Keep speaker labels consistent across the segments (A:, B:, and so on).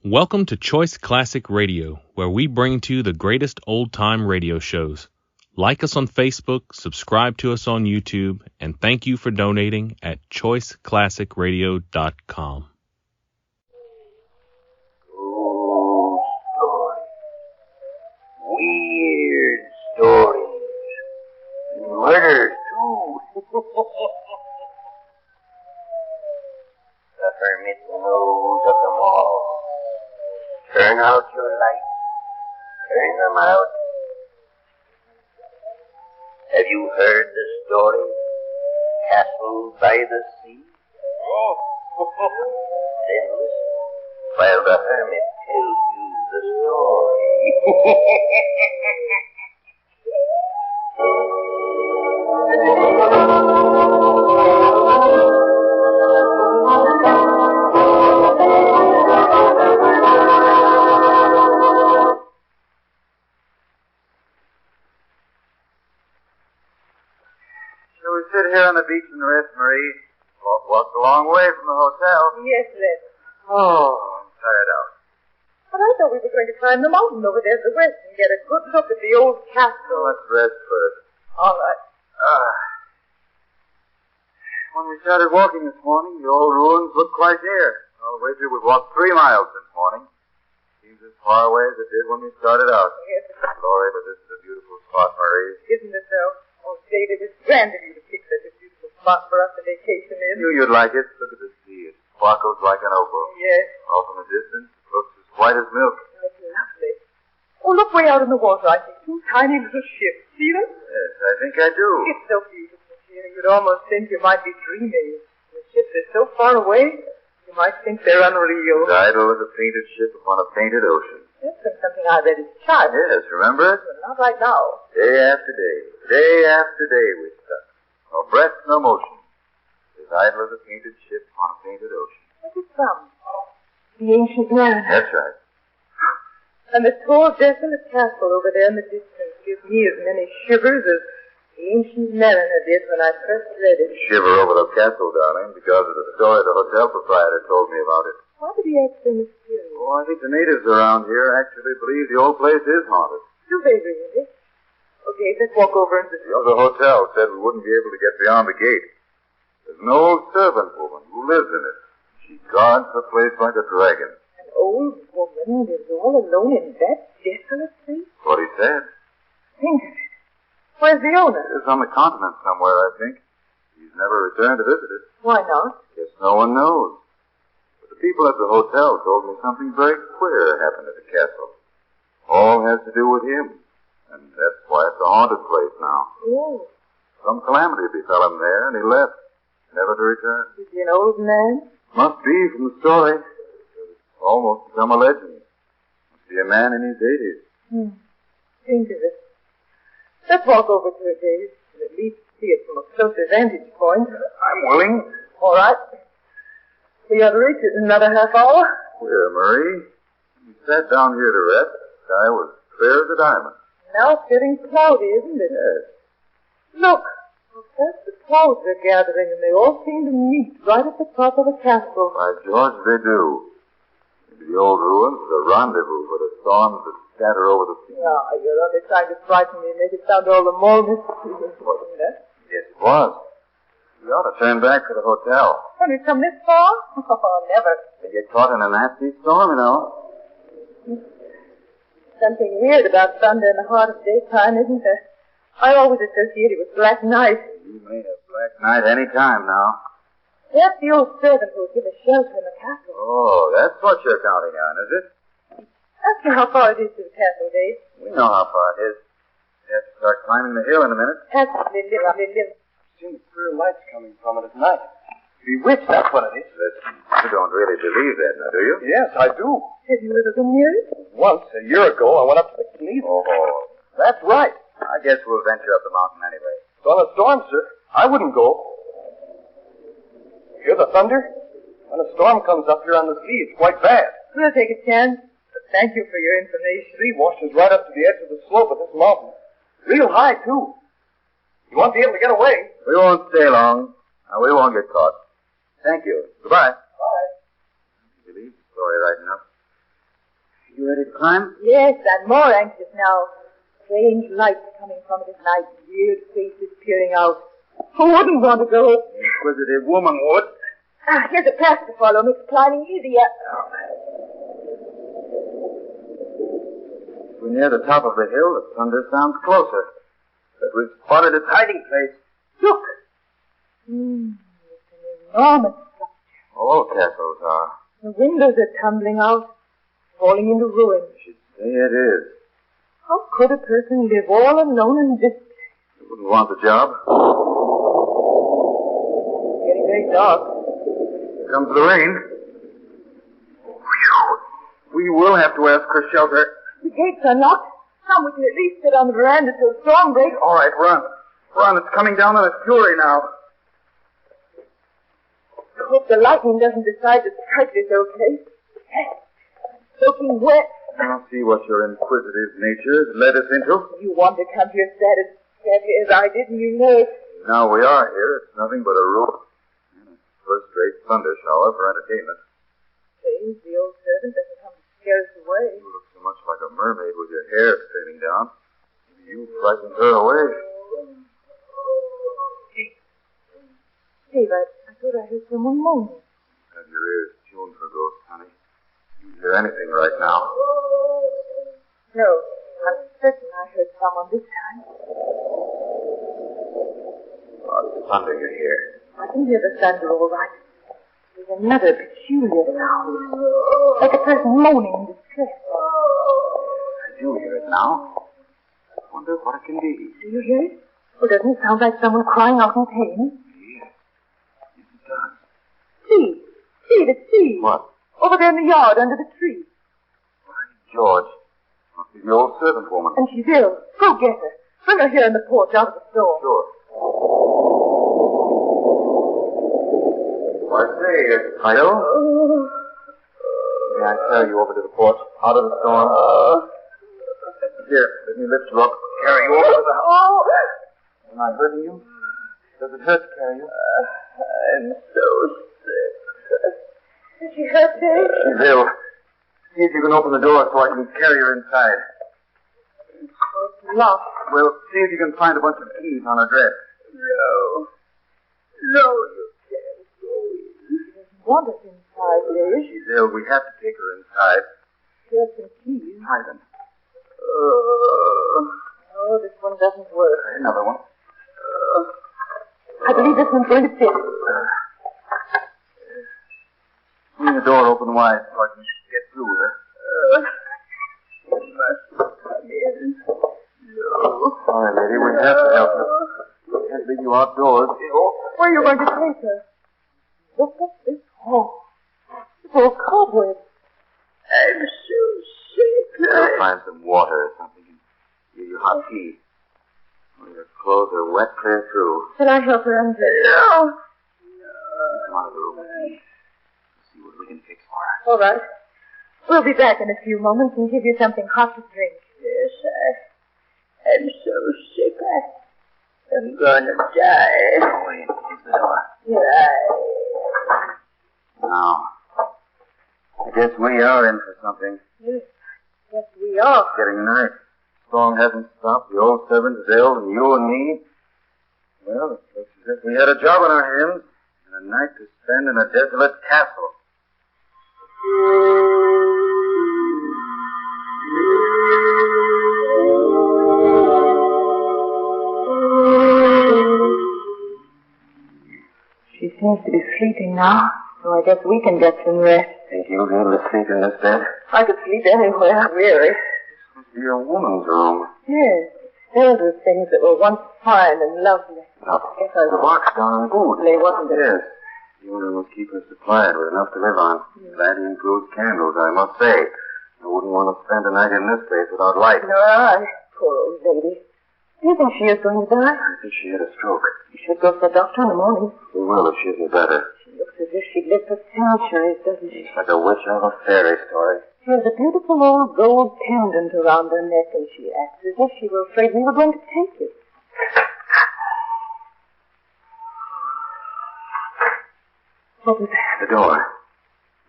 A: Welcome to Choice Classic Radio, where we bring to you the greatest old-time radio shows. Like us on Facebook, subscribe to us on YouTube, and thank you for donating at choiceclassicradio.com.
B: True stories. Weird stories. Murders, too. The Hermit knows of them all. Turn out your lights. Turn them out. Have you heard the story? Castle by the Sea? Oh. Then listen while the Hermit tells you the story.
C: Shall we sit here on the beach and rest, Marie? Walked a long way from the hotel.
D: Yes, let's.
C: Oh, I'm tired out.
D: But I thought we were going to climb the mountain over there to the west and get a good look at the old castle.
C: Let's rest first.
D: All right.
C: When we started walking this morning, the old ruins looked quite near. I'll wager we've walked 3 miles this morning. Seems as far away as it did when we started out.
D: Yes.
C: Glory, but this is a beautiful spot, Marie.
D: Isn't it, though? Oh, David, it's grand of you to pick such a beautiful spot for us to vacation in.
C: Knew you'd like it. Look at the sea. It sparkles like an opal.
D: Yes.
C: Off in the distance, it looks as white as milk.
D: That's lovely. Oh, look way out in the water. I see 2 tiny little ships. See them?
C: Yes, I think I do.
D: It's so beautiful here. You'd almost think you might be dreaming. The ships are so far away, you might think they're unreal.
C: As idle as a painted ship upon a painted ocean.
D: That's from something I read as a child.
C: Yes, remember it?
D: But not right now.
C: Day after day we stuck. No breath, no motion. As idle as a painted ship on a painted ocean.
D: What's it from? The ancient mariner.
C: That's right.
D: And the tall, desolate castle over there in the distance gives me as many shivers as the ancient mariner did when I first read it.
C: Shiver over the castle, darling, because of the story the hotel proprietor told me about it.
D: Why did he act so mysterious?
C: Oh, I think the natives around here actually believe the old place is haunted.
D: Do they really? Okay, let's walk over and visit.
C: The hotel said we wouldn't be able to get beyond the gate. There's an old servant woman who lives in it. She guards the place like a dragon.
D: An old woman lives all alone in that desolate place?
C: What he said.
D: Think of it. Where's the owner?
C: It's on the continent somewhere, I think. He's never returned to visit it.
D: Why not?
C: Guess no one knows. But the people at the hotel told me something very queer happened at the castle. All has to do with him. And that's why it's a haunted place now.
D: Oh.
C: Some calamity befell him there, and he left, never to return.
D: Is he an old man?
C: Must be from the story. It's almost become a legend. Must be a man in his 80s.
D: Think of it. Let's walk over to it, David, and at least see it from a closer vantage point.
C: I'm willing.
D: All right. We ought to reach it in another half hour.
C: Queer, Marie. We sat down here to rest. The sky was clear as a diamond.
D: Now it's getting cloudy, isn't it?
C: Yes.
D: Look. How fast the clouds are gathering, and they all seem to meet right at the top of the castle.
C: By George, they do. Maybe the old ruins is a rendezvous for the storms that scatter over the sea.
D: Yeah, you're only trying to frighten me and make it sound all the more mysterious, wasn't it?
C: Yes, it was. We ought to turn back to the hotel.
D: When we come this far? Oh, never.
C: They get caught in a nasty storm, you know.
D: Something weird about thunder in the heart of daytime, isn't there? I always associate it with black night.
C: You may have black night any time now.
D: That's the old servant who will give us shelter in the castle.
C: Oh, that's what you're counting on, is it?
D: Ask me how far it is to the castle, Dave.
C: We know how far it is. We have to start climbing the hill in a minute.
D: Ask Lily.
E: I've seen the queer lights coming from it at night. Bewitched, that's what it is.
C: Listen, you don't really believe that, now, do you?
E: Yes, I do.
D: Have you ever been near it?
E: Once, a year ago, I went up to the cathedral.
C: Oh,
E: That's right.
C: I guess we'll venture up the mountain anyway.
E: It's on a storm, sir. I wouldn't go. Hear the thunder? When a storm comes up here on the sea, it's quite bad.
D: We'll take a chance. But thank you for your information.
E: The sea washes right up to the edge of the slope of this mountain. Real high, too. You won't be able to get away.
C: We won't stay long. We won't get caught. Thank you. Goodbye.
E: Bye.
C: You believe the story right enough. ready to climb?
D: Yes, I'm more anxious now. Strange lights coming from it at night, weird faces peering out. Who wouldn't want to go?
C: Inquisitive woman would.
D: Here's a path to follow. Makes climbing easier.
C: We're near the top of the hill. The thunder sounds closer. But we've spotted its hiding place.
D: Look. It's an enormous structure.
C: All castles are.
D: The windows are tumbling out, falling into ruin.
C: I should say it is.
D: How could a person live all alone in this place?
C: You wouldn't want the job.
D: It's getting very dark.
C: Here comes the rain. We will have to ask for shelter.
D: The gates are locked. Come, we can at least sit on the veranda till the storm breaks.
C: All right, run. Run, it's coming down on its fury now.
D: I hope the lightning doesn't decide to strike this okay. Soaking wet.
C: I don't see what your inquisitive nature has led us into.
D: You want to come here sadly as I did, and you know it.
C: Now we are here. It's nothing but a roof. And a first-rate thunder shower for entertainment.
D: James, the old servant, doesn't come to scare us away.
C: You look so much like a mermaid with your hair streaming down. You frightened her away.
D: Dave, I thought I heard someone moaning.
C: Have your ears tuned for ghosts, honey. You can hear anything right now.
D: No, I'm certain I heard someone this time.
C: Oh, it's thunder you hear.
D: I can hear the thunder all right. There's another peculiar sound, like a person moaning in distress.
C: I do hear it now. I wonder what it can be.
D: Do you hear it? Or doesn't it sound like someone crying out in pain?
C: Yes. Yes, it does.
D: See, the sea.
C: What?
D: Over there in the yard under the tree.
C: By George. Must be the old servant woman.
D: And she's ill. Go get her. Bring her here in the porch out of the storm.
C: Sure. I say, Fido. May I carry you over to the porch, out of the storm? Here, let me lift you up, carry you over to the house. Am I hurting you? Does it hurt to carry you?
D: I'm so sick. Is she hurt, Dave?
C: She's ill. See if you can open the door so I can carry her inside.
D: Oh, it's locked.
C: Well, see if you can find a bunch of keys on her dress.
D: No, you can't go in. She doesn't want us inside, Dave.
C: She's ill. We have to take her inside.
D: Here's some keys.
C: Hide them.
D: Oh, this one doesn't work.
C: Another one.
D: I believe this one's going to fit.
C: Leave the door open wide so I can get through with her.
D: You must come in. No.
C: All right, lady, we have to help her. We can't leave you outdoors.
D: Where are you going to take her? Look at this hall. It's all cobwebs. I'm so sick.
C: We'll find some water or something and give you hot tea. Well, your clothes are wet clear through.
D: Shall I help her undress? No.
C: Come out of the room with me. See what we can fix for her.
D: All right. We'll be back in a few moments and give you something hot to drink. Yes, I'm so sick. I'm gonna die.
C: Oh, wait. Here's the door.
D: Die.
C: Now, I guess we are in for something.
D: Yes, we are.
C: It's getting night. Storm hasn't stopped. The old servant is ill, and you and me. Well, it looks as if we had a job on our hands and a night to spend in a desolate castle.
D: She seems to be sleeping now, so I guess we can get some rest.
C: Think you'll be able to sleep in this bed?
D: I could sleep anywhere, really.
C: This must be your woman's room.
D: Yes, filled with things that were once fine and lovely. Guess I
C: The box down on food.
D: They wasn't it?
C: Yes. You must keep her supplied with enough to live on. That includes candles, I must say. I wouldn't want to spend a night in this place without light.
D: Nor I. Poor old lady. Do you think she is going to die?
C: I think she had a stroke.
D: We should go for the doctor in the morning.
C: We will if she isn't better.
D: She looks as if she'd lived for centuries, doesn't she?
C: It's like a witch out of a fairy story.
D: She has a beautiful old gold pendant around her neck, and she acts as if she were afraid we were going to take it. What was that?
C: The door.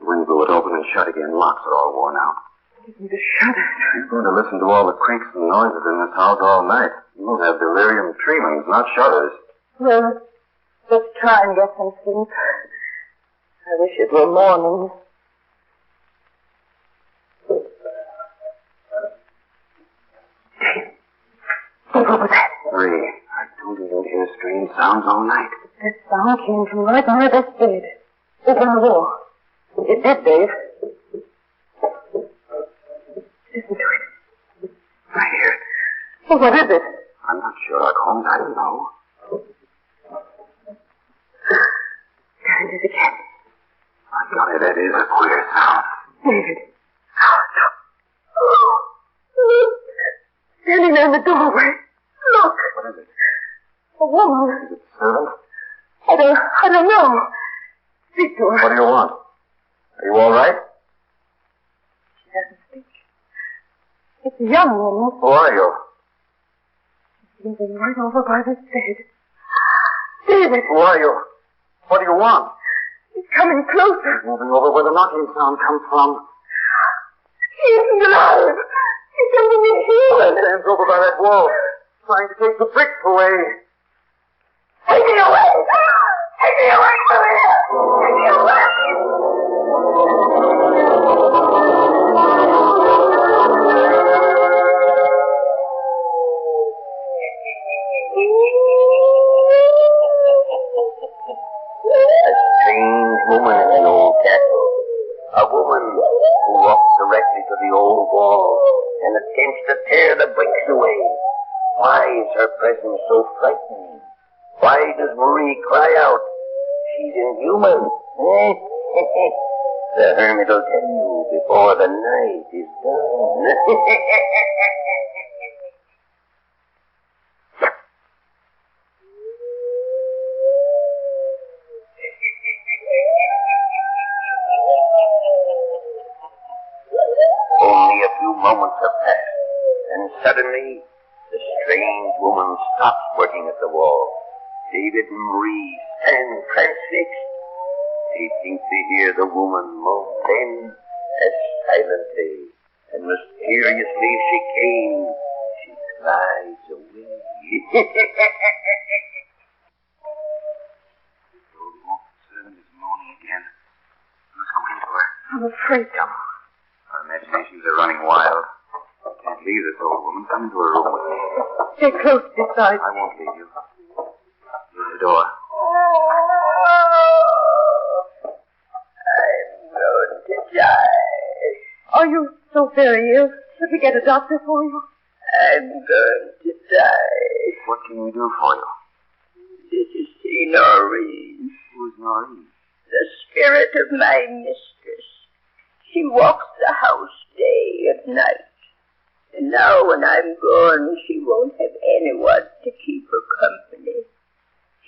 C: The wind blew it open and shut again. Locks are all worn out.
D: Give me the shudders.
C: You're going to listen to all the creaks and noises in this house all night. You'll have delirium tremens, not shudders.
D: Well, let's try and get some sleep. I wish it were morning. Think over that.
C: Marie, I told you you'd hear strange sounds all night.
D: That sound came from right under this bed. Over on the wall. It did, Dave. Listen to it.
C: I hear it.
D: Well, what is it?
C: I'm not Sherlock Holmes. I don't know.
D: There it is again.
C: My golly, that is a queer sound.
D: David. Oh, look. Standing there in the doorway. Look.
C: What is it?
D: A woman.
C: Is it the servant?
D: I don't know. Speak to her.
C: What do you want? Are you all right?
D: She doesn't speak. It's a young woman.
C: Who are you?
D: She's moving right over by this bed. David.
C: Who are you? What do you want?
D: She's coming closer.
C: Moving over where the knocking sound comes from.
D: She's alive. She's coming in here.
C: Stands over by that wall, trying to take the bricks away.
D: Take me away! Take me away from here! Take me away!
B: A strange woman in the old castle. A woman who walks directly to the old wall and attempts to tear the bricks away. Why is her presence so frightening? Why does Marie cry out? She's inhuman. The hermit will tell you before the night is done. Only a few moments have passed, and suddenly the strange woman stops working at the wall. David and Marie stand transfixed. They think they hear the woman moan. Then, as silently and mysteriously as she came, she glides away.
C: The old servant is moaning again. Let's go into her.
D: I'm afraid to.
C: Come. Our imaginations are running wild. Can't leave this old woman. Come into her room with me.
D: Stay close beside
C: I won't leave you. Here's the door.
D: I'm going to die. Are you so very ill? Should we get a doctor for you? I'm going to die.
C: What can we do for you?
D: Did you see Noreen?
C: Who's Noreen?
D: The spirit of my mistress. She walks the house day and night. And now when I'm gone, she won't have anyone to keep her company.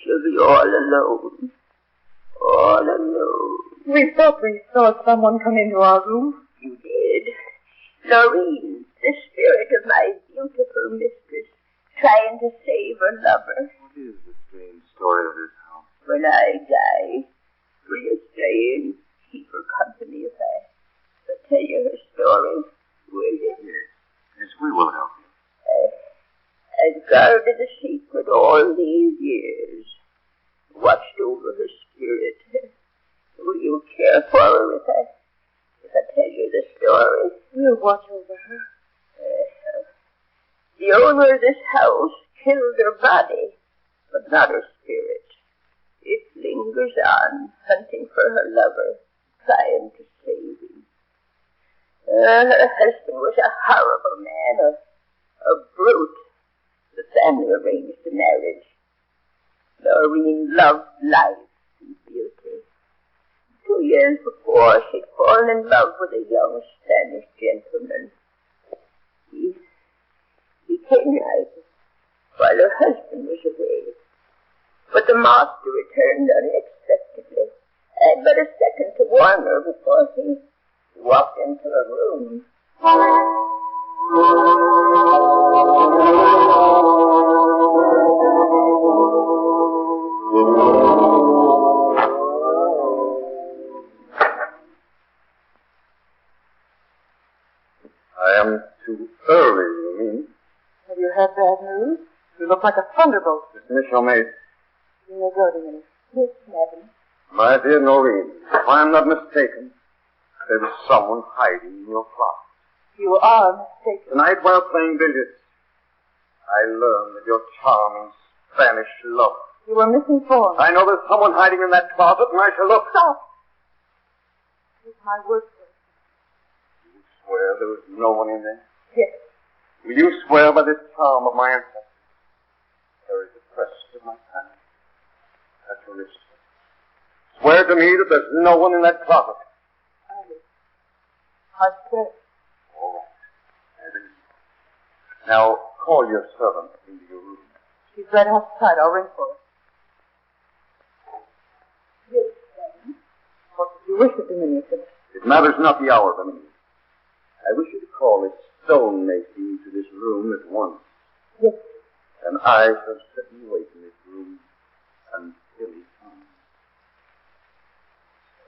D: She'll be all alone. All alone. We thought we saw someone come into our room. You did. Noreen, the spirit of my beautiful mistress, trying to save her lover.
C: What is the strange story of this house?
D: When I die, will you stay and keep her company if I tell you her story? Will you?
C: Yes, we will help you.
D: I've guarded the secret all these years. Watched over her spirit. Will you care for her if I tell you the story? We'll watch over her. The owner of this house killed her body, but not her spirit. It lingers on, hunting for her lover, trying to save him. Her husband was a horrible man, a brute. The family arranged the marriage. Noreen loved life and beauty. 2 years before, she'd fallen in love with a young Spanish gentleman. He came right while her husband was away. But the master returned unexpectedly. I had but a second to warn her before he walked into her room.
C: I am too early, you mean?
F: Have you had bad news? You look like a thunderbolt.
C: Dismiss your maid.
F: You may go to me. Yes, madam.
C: My dear Noreen, if I am not mistaken, there is someone hiding in your closet.
F: You are mistaken.
C: Tonight, while playing billiards, I learned that your charming Spanish lover.
F: You were misinformed.
C: I know there's someone hiding in that closet, and I shall look.
F: Stop. Take my word for it.
C: You swear there is no one in there?
F: Yes.
C: Will you swear by this charm of my ancestors? There is the crest of my family. At your wrist. Swear to me that there's no one in that closet.
F: I swear.
C: All right. I believe you. Now, call your servant into your room.
F: She's right outside. I'll ring for her. Yes, madam. What did you wish of Dominican?
C: It matters not the hour, Dominican. I wish you to call a stonemason to this room at once.
F: Yes.
C: And I shall sit and wait in this room until he comes.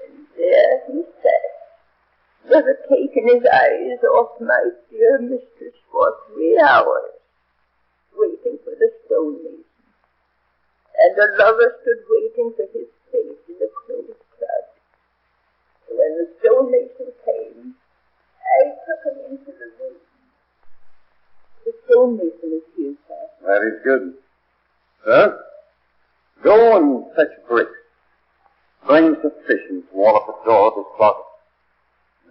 D: And there he sat, never taken his eyes off my dear mistress for 3 hours, waiting for the stonemason. And the lover stood waiting for his fate in the closed club. When the stonemason came, I took him into the room. The stonemason is here, sir.
C: That is good. Sir, go and fetch bricks. Bring sufficient to wall up the door of this closet.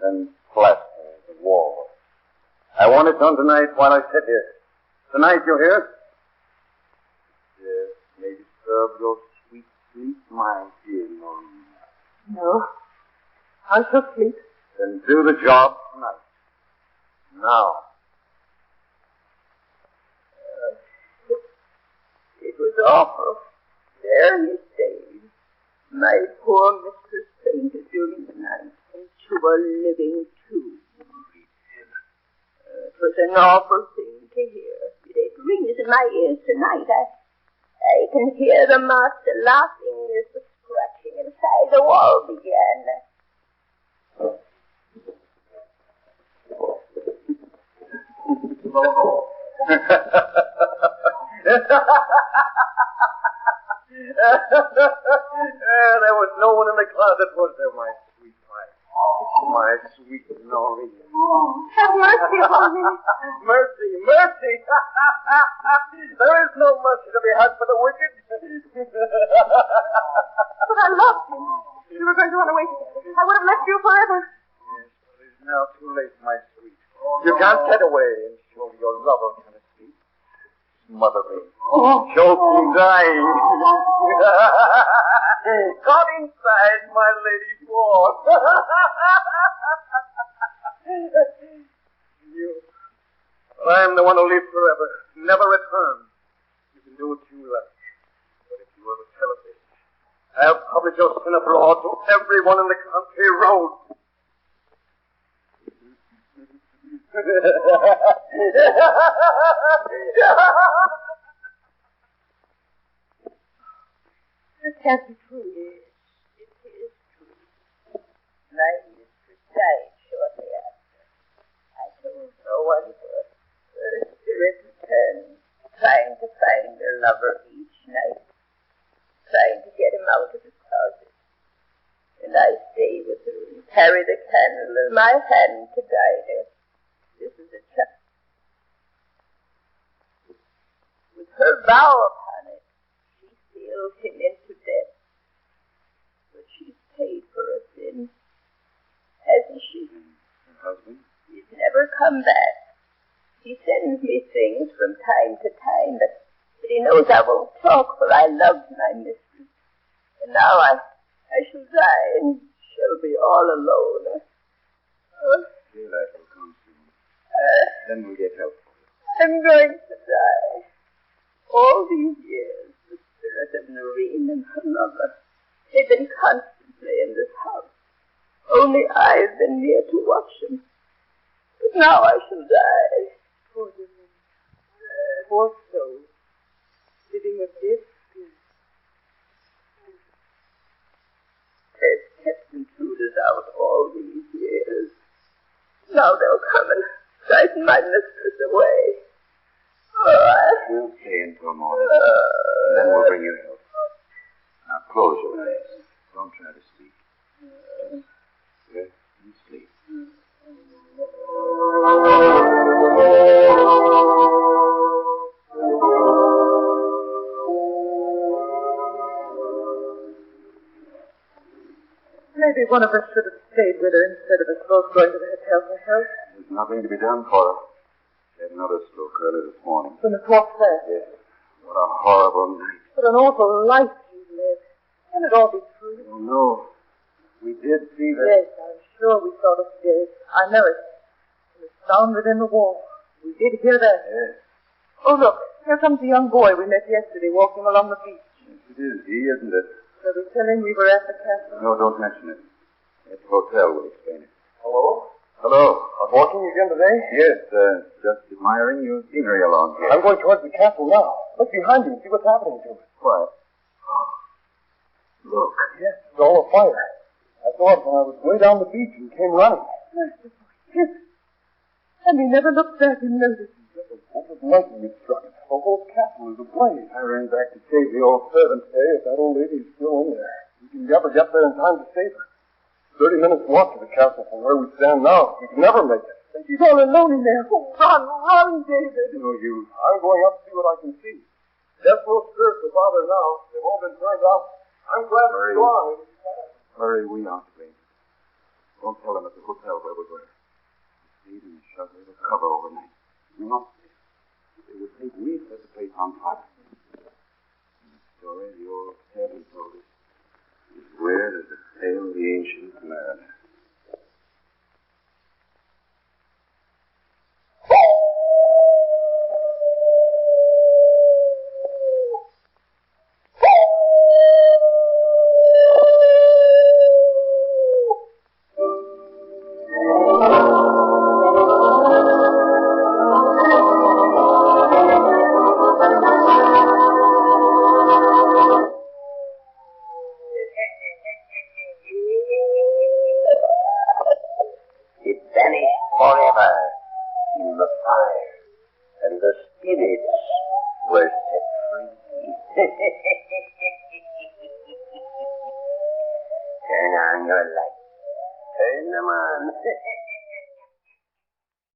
C: Then plaster the wall. I want it done tonight while I sit here. Tonight, you hear? Yes, may disturb your sweet sleep, my dear Maureen.
F: No. I shall sleep.
C: Then do the job tonight. Now.
D: It was awful. There he stayed. My poor mistress fainted during the night, and to a living tomb. It was an awful thing to hear. It rings in my ears tonight. I can hear the master laughing as the scratching inside the wall began.
C: There was no one in the closet, was there, my sweet wife? My sweet Noreen.
F: Oh, have mercy upon me.
C: Mercy, mercy. There is no mercy to be had for the wicked.
F: But I loved you. You were going to run away together. I would have left you forever.
C: Yes, but it is now too late, my sweet. You can't get away and surely your lover can escape. Smother me. Choke me, dying. Caught inside my lady's wall. You. Well, I am the one who lives forever, never return. You can do what you like. But if you ever tell of this, I'll publish your sin abroad to everyone in the country road.
F: This can't be true.
D: Yes, it is true. My mistress died shortly after. I told no one, but her spirit returned, trying to find her lover each night, trying to get him out of the closet. And I stay with her and carry the candle in my hand to guide her. This is a child. With her vow upon it, she sealed him into death. But she's paid for her sin, hasn't she?
C: Her husband?
D: He's never come back. He sends me things from time to time, but he knows I won't talk, for I love my mistress. And now I shall die, and she'll be all alone.
C: Daylight will come soon. Then we'll get help for you.
D: I'm going to die. All these years, the spirit of Noreen and her lover, they've been constantly in this house. Only I've been near to watch them. But now I shall die.
F: Poor woman. Poor soul. Living with this spirit.
D: They've kept intruders out all these years. Now they'll come and frighten my mistress away. Oh,
C: We'll stay until morning, and then we'll bring you help. Now close your eyes. Don't try to sleep. Just rest and sleep.
F: Maybe one of us should have stayed with her instead of us both going to the hotel for help.
C: There's nothing to be done for her. She had another stroke early this morning.
F: When it walked fast.
C: Yes. What a horrible night.
F: What an awful life you live. Can it all be true?
C: Oh, no. We did see that.
F: Yes, I'm sure we saw the stairs. I know it. It was found within the wall. We did hear that.
C: Yes.
F: Oh, look. Here comes the young boy we met yesterday walking along the beach.
C: Yes, it is. He, isn't it?
F: Shall we tell him we were at the castle?
C: No, don't mention it. At the hotel will explain it.
E: Hello?
C: Hello.
E: Walking again today?
C: Yes, just admiring your scenery along here.
E: I'm going towards the castle now. Look behind you and see what's happening to it.
C: What? Look.
E: Yes, it's all afire. I saw it when I was way down the beach and came running.
F: Merciful Him. And we never looked back and noticed.
E: Just a bolt of lightning had struck it. The whole castle is ablaze.
C: I ran back to save the old servant.
E: Hey, if that old lady is still in there, we can never get there in time to save her. 30 minutes walk to the castle from where we stand now. We can never make it.
F: She's all alone in there. Oh, run, David.
C: No use.
E: I'm going up to see what I can see. Death will spirit the father now. They've all been turned out. I'm glad
C: Hurry.
E: it's gone.
C: Hurry, we aren't to blame. Don't tell them at the hotel where we were. Stayed in the shelter with cover overnight. We must stay. They would think we set the place on fire. And the story the old servant told us is weird as the tale of the ancient mariner.